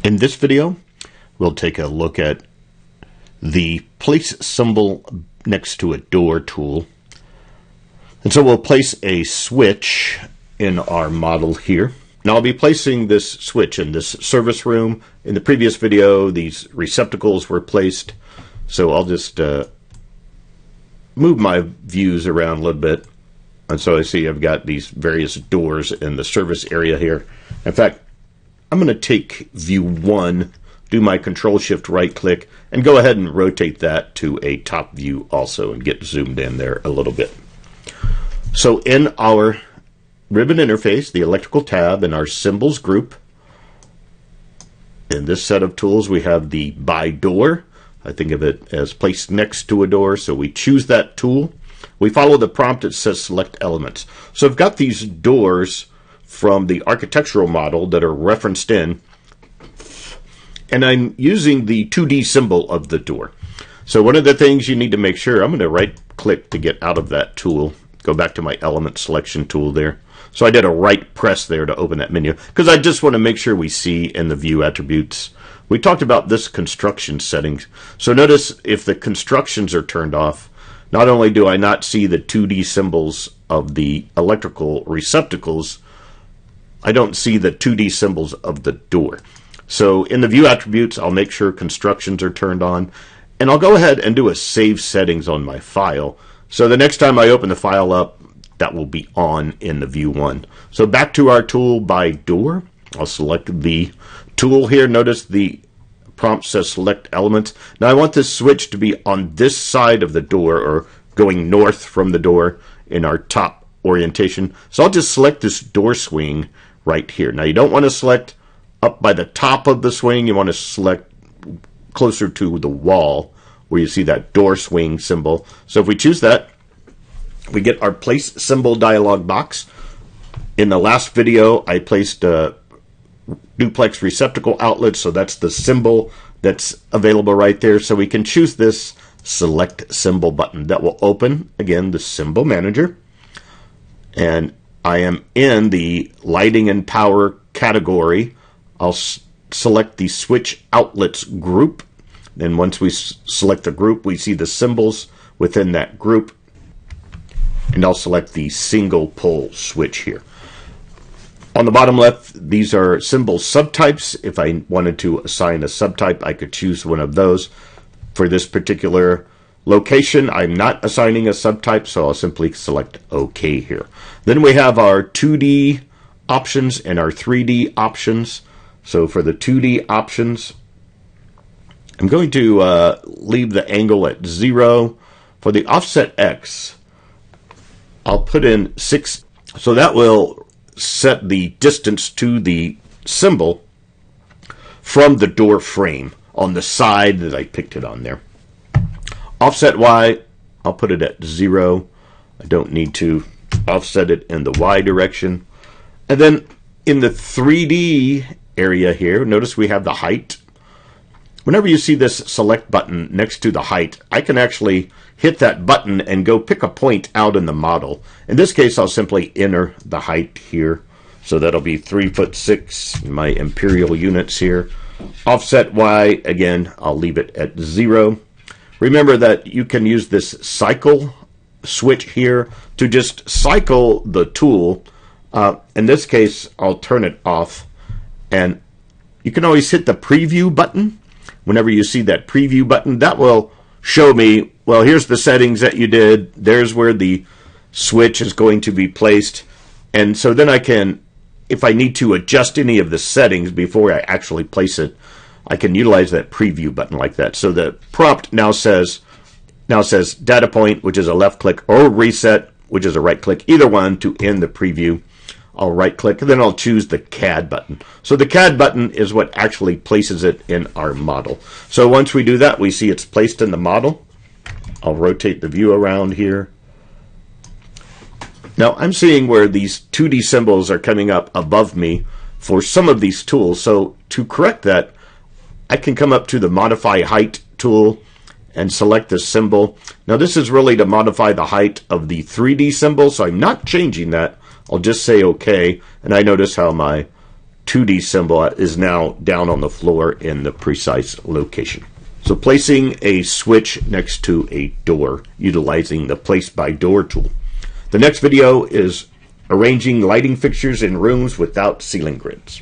In this video, we'll take a look at the place symbol next to a door tool. And so we'll place a switch in our model here. Now I'll be placing this switch in this service room. In the previous video, these receptacles were placed. So I'll just move my views around a little bit. And so I see I've got these various doors in the service area here. In fact, I'm going to take view 1, do my Control-Shift right-click, and go ahead and rotate that to a top view also and get zoomed in there a little bit. So in our ribbon interface, the electrical tab, in our symbols group, in this set of tools we have the by door. I think of it as placed next to a door, so we choose that tool. We follow the prompt that says select elements. So I've got these doors from the architectural model that are referenced in, and I'm using the 2D symbol of the door. So one of the things you need to make sure, I'm going to right click to get out of that tool, go back to my element selection tool there. So I did a right press there to open that menu because I just want to make sure we see in the view attributes. We talked about this construction settings. So notice if the constructions are turned off, not only do I not see the 2D symbols of the electrical receptacles, I don't see the 2D symbols of the door. So in the view attributes, I'll make sure constructions are turned on, and I'll go ahead and do a save settings on my file. So the next time I open the file up, that will be on in the view 1. So back to our tool by door. I'll select the tool here. Notice the prompt says select elements. Now I want this switch to be on this side of the door, or going north from the door in our top orientation. So I'll just select this door swing right here. Now you don't want to select up by the top of the swing. You want to select closer to the wall where you see that door swing symbol. So if we choose that, we get our place symbol dialog box. In the last video, I placed duplex receptacle outlets, so that's the symbol that's available right there. So we can choose this select symbol button. That will open, again, the symbol manager. And I am in the lighting and power category. I'll select the switch outlets group. Then once we select the group, we see the symbols within that group. And I'll select the single pole switch here. On the bottom left, these are symbol subtypes. If I wanted to assign a subtype, I could choose one of those. For this particular location, I'm not assigning a subtype, so I'll simply select OK here. Then we have our 2D options and our 3D options. So for the 2D options, I'm going to leave the angle at 0. For the offset X, I'll put in 6. So that will set the distance to the symbol from the door frame on the side that I picked it on there. Offset Y, I'll put it at 0. I don't need to offset it in the Y direction. And then in the 3D area here, notice we have the height. Whenever you see this select button next to the height, I can actually hit that button and go pick a point out in the model. In this case, I'll simply enter the height here. So that'll be 3'6", my imperial units here. Offset Y, again, I'll leave it at 0. Remember that you can use this cycle switch here to just cycle the tool. In this case, I'll turn it off. And you can always hit the preview button. Whenever you see that preview button, that will show me, well, here's the settings that you did. There's where the switch is going to be placed. And so then I can, if I need to adjust any of the settings before I actually place it, I can utilize that preview button like that. So the prompt now says data point, which is a left click, or reset, which is a right click, either one to end the preview. I'll right click, and then I'll choose the CAD button. So the CAD button is what actually places it in our model. So once we do that, we see it's placed in the model. I'll rotate the view around here. Now I'm seeing where these 2D symbols are coming up above me for some of these tools. So to correct that, I can come up to the Modify Height tool and select the symbol. Now this is really to modify the height of the 3D symbol, so I'm not changing that. I'll just say OK, and I notice how my 2D symbol is now down on the floor in the precise location. So placing a switch next to a door, utilizing the Place by Door tool. The next video is arranging lighting fixtures in rooms without ceiling grids.